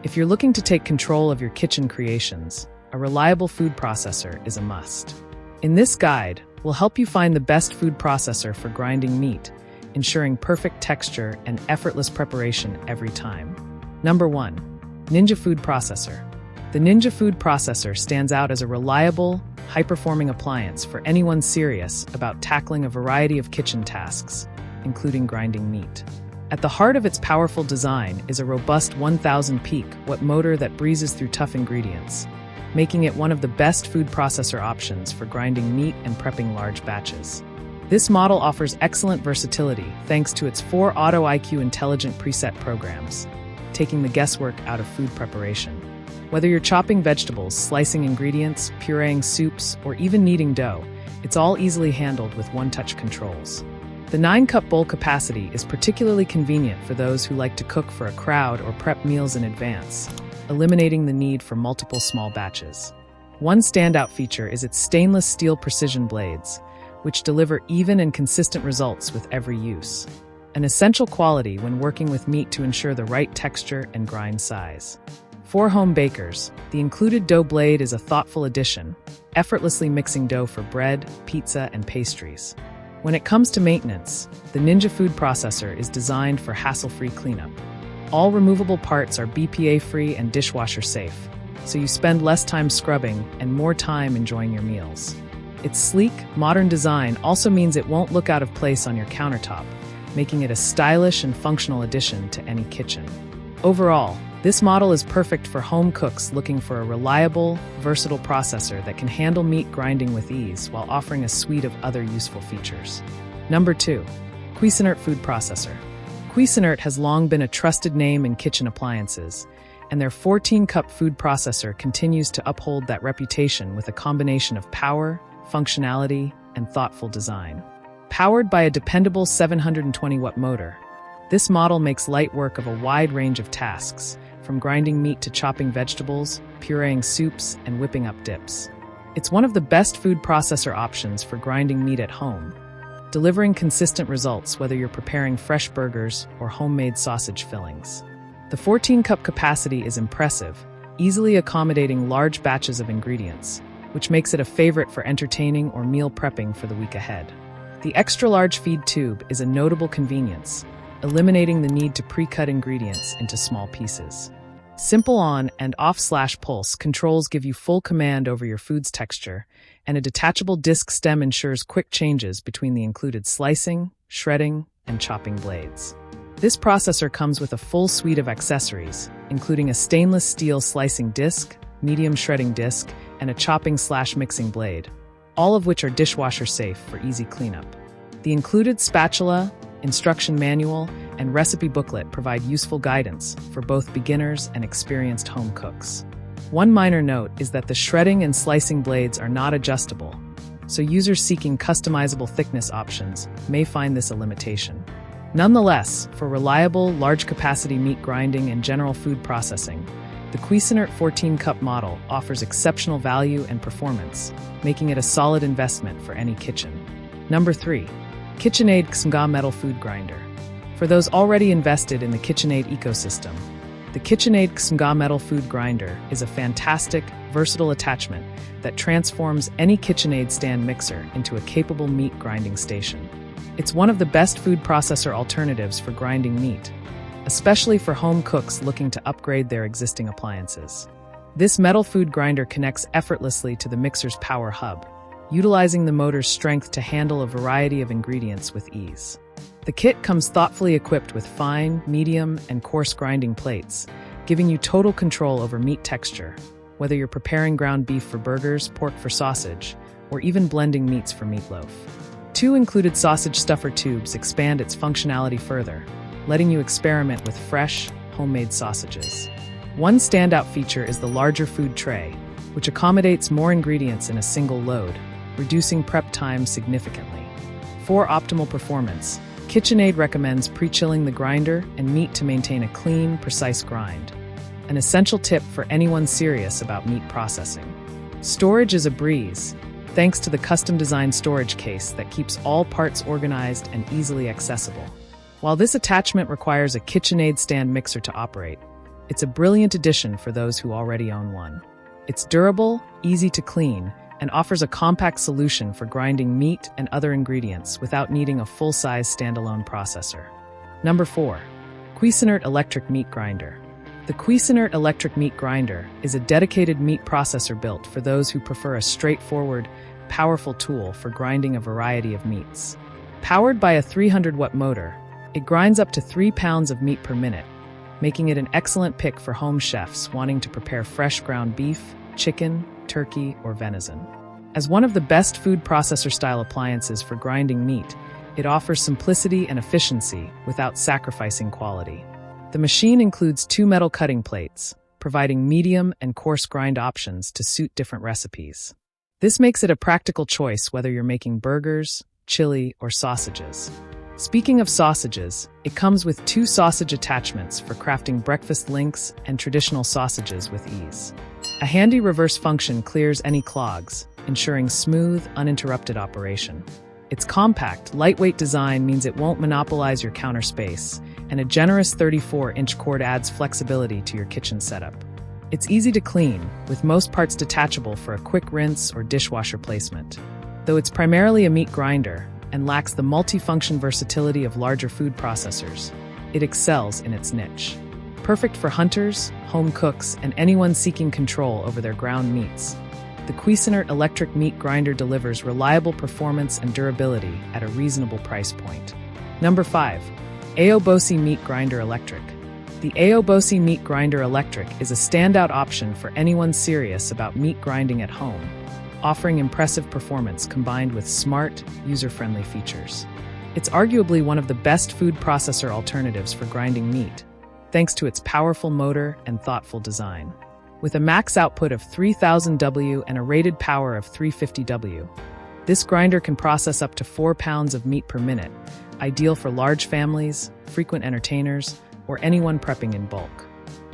If you're looking to take control of your kitchen creations, a reliable food processor is a must. In this guide, we'll help you find the best food processor for grinding meat, ensuring perfect texture and effortless preparation every time. Number 1. Ninja Food Processor. The Ninja Food Processor stands out as a reliable, high-performing appliance for anyone serious about tackling a variety of kitchen tasks, including grinding meat. At the heart of its powerful design is a robust 1000 peak watt motor that breezes through tough ingredients, making it one of the best food processor options for grinding meat and prepping large batches. This model offers excellent versatility thanks to its 4 Auto IQ intelligent preset programs, taking the guesswork out of food preparation. Whether you're chopping vegetables, slicing ingredients, pureeing soups, or even kneading dough, it's all easily handled with one-touch controls. The 9-cup bowl capacity is particularly convenient for those who like to cook for a crowd or prep meals in advance, eliminating the need for multiple small batches. One standout feature is its stainless steel precision blades, which deliver even and consistent results with every use, an essential quality when working with meat to ensure the right texture and grind size. For home bakers, the included dough blade is a thoughtful addition, effortlessly mixing dough for bread, pizza, and pastries. When it comes to maintenance, the Ninja Food Processor is designed for hassle-free cleanup. All removable parts are BPA-free and dishwasher-safe, so you spend less time scrubbing and more time enjoying your meals. Its sleek, modern design also means it won't look out of place on your countertop, making it a stylish and functional addition to any kitchen. Overall, this model is perfect for home cooks looking for a reliable, versatile processor that can handle meat grinding with ease while offering a suite of other useful features. Number 2. Cuisinart Food Processor. Cuisinart has long been a trusted name in kitchen appliances, and their 14-cup food processor continues to uphold that reputation with a combination of power, functionality, and thoughtful design. Powered by a dependable 720-watt motor, this model makes light work of a wide range of tasks, from grinding meat to chopping vegetables, pureeing soups, and whipping up dips. It's one of the best food processor options for grinding meat at home, delivering consistent results whether you're preparing fresh burgers or homemade sausage fillings. The 14-cup capacity is impressive, easily accommodating large batches of ingredients, which makes it a favorite for entertaining or meal prepping for the week ahead. The extra-large feed tube is a notable convenience, eliminating the need to pre-cut ingredients into small pieces. Simple on- and off/pulse controls give you full command over your food's texture, and a detachable disc stem ensures quick changes between the included slicing, shredding, and chopping blades. This processor comes with a full suite of accessories, including a stainless steel slicing disc, medium shredding disc, and a chopping/mixing blade, all of which are dishwasher safe for easy cleanup. The included spatula, instruction manual, and recipe booklet provide useful guidance for both beginners and experienced home cooks. One minor note is that the shredding and slicing blades are not adjustable, so users seeking customizable thickness options may find this a limitation. Nonetheless, for reliable, large-capacity meat grinding and general food processing, the Cuisinart 14-cup model offers exceptional value and performance, making it a solid investment for any kitchen. Number 3. KitchenAid Ksmmga Metal Food Grinder. For those already invested in the KitchenAid ecosystem, the KitchenAid Ksmmga Metal Food Grinder is a fantastic, versatile attachment that transforms any KitchenAid stand mixer into a capable meat grinding station. It's one of the best food processor alternatives for grinding meat, especially for home cooks looking to upgrade their existing appliances. This metal food grinder connects effortlessly to the mixer's power hub, utilizing the motor's strength to handle a variety of ingredients with ease. The kit comes thoughtfully equipped with fine, medium, and coarse grinding plates, giving you total control over meat texture, whether you're preparing ground beef for burgers, pork for sausage, or even blending meats for meatloaf. 2 included sausage stuffer tubes expand its functionality further, letting you experiment with fresh, homemade sausages. One standout feature is the larger food tray, which accommodates more ingredients in a single load, reducing prep time significantly. For optimal performance, KitchenAid recommends pre-chilling the grinder and meat to maintain a clean, precise grind, an essential tip for anyone serious about meat processing. Storage is a breeze, thanks to the custom-designed storage case that keeps all parts organized and easily accessible. While this attachment requires a KitchenAid stand mixer to operate, It's a brilliant addition for those who already own one. It's durable, easy to clean, and offers a compact solution for grinding meat and other ingredients without needing a full-size standalone processor. Number 4. Cuisinart Electric Meat Grinder. The Cuisinart Electric Meat Grinder is a dedicated meat processor built for those who prefer a straightforward, powerful tool for grinding a variety of meats. Powered by a 300-watt motor, it grinds up to 3 pounds of meat per minute, making it an excellent pick for home chefs wanting to prepare fresh ground beef, chicken, turkey, or venison. As one of the best food processor-style appliances for grinding meat, it offers simplicity and efficiency without sacrificing quality. The machine includes 2 metal cutting plates, providing medium and coarse grind options to suit different recipes. This makes it a practical choice whether you're making burgers, chili, or sausages. Speaking of sausages, it comes with 2 sausage attachments for crafting breakfast links and traditional sausages with ease. A handy reverse function clears any clogs, ensuring smooth, uninterrupted operation. Its compact, lightweight design means it won't monopolize your counter space, and a generous 34-inch cord adds flexibility to your kitchen setup. It's easy to clean, with most parts detachable for a quick rinse or dishwasher placement. Though it's primarily a meat grinder and lacks the multifunction versatility of larger food processors, it excels in its niche. Perfect for hunters, home cooks, and anyone seeking control over their ground meats. The Cuisinart Electric Meat Grinder delivers reliable performance and durability at a reasonable price point. Number 5. Aaobosi Meat Grinder Electric. The Aaobosi Meat Grinder Electric is a standout option for anyone serious about meat grinding at home, offering impressive performance combined with smart, user-friendly features. It's arguably one of the best food processor alternatives for grinding meat, thanks to its powerful motor and thoughtful design. With a max output of 3000 W and a rated power of 350 W, this grinder can process up to 4 pounds of meat per minute, ideal for large families, frequent entertainers, or anyone prepping in bulk.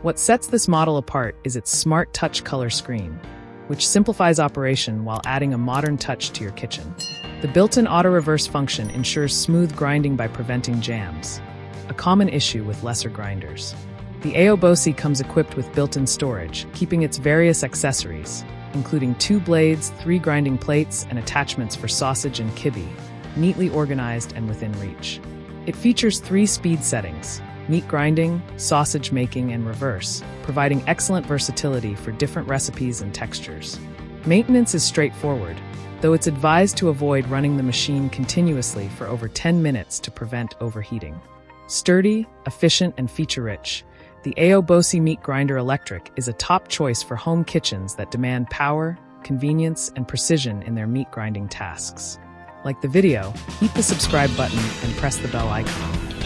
What sets this model apart is its smart touch color screen, which simplifies operation while adding a modern touch to your kitchen. The built-in auto-reverse function ensures smooth grinding by preventing jams, a common issue with lesser grinders. The Aaobosi comes equipped with built-in storage, keeping its various accessories, including 2 blades, 3 grinding plates, and attachments for sausage and kibbe, neatly organized and within reach. It features 3 speed settings: meat grinding, sausage making, and reverse, providing excellent versatility for different recipes and textures. Maintenance is straightforward, though it's advised to avoid running the machine continuously for over 10 minutes to prevent overheating. Sturdy, efficient, and feature-rich, the Aaobosi Meat Grinder Electric is a top choice for home kitchens that demand power, convenience, and precision in their meat grinding tasks. Like the video, hit the subscribe button and press the bell icon.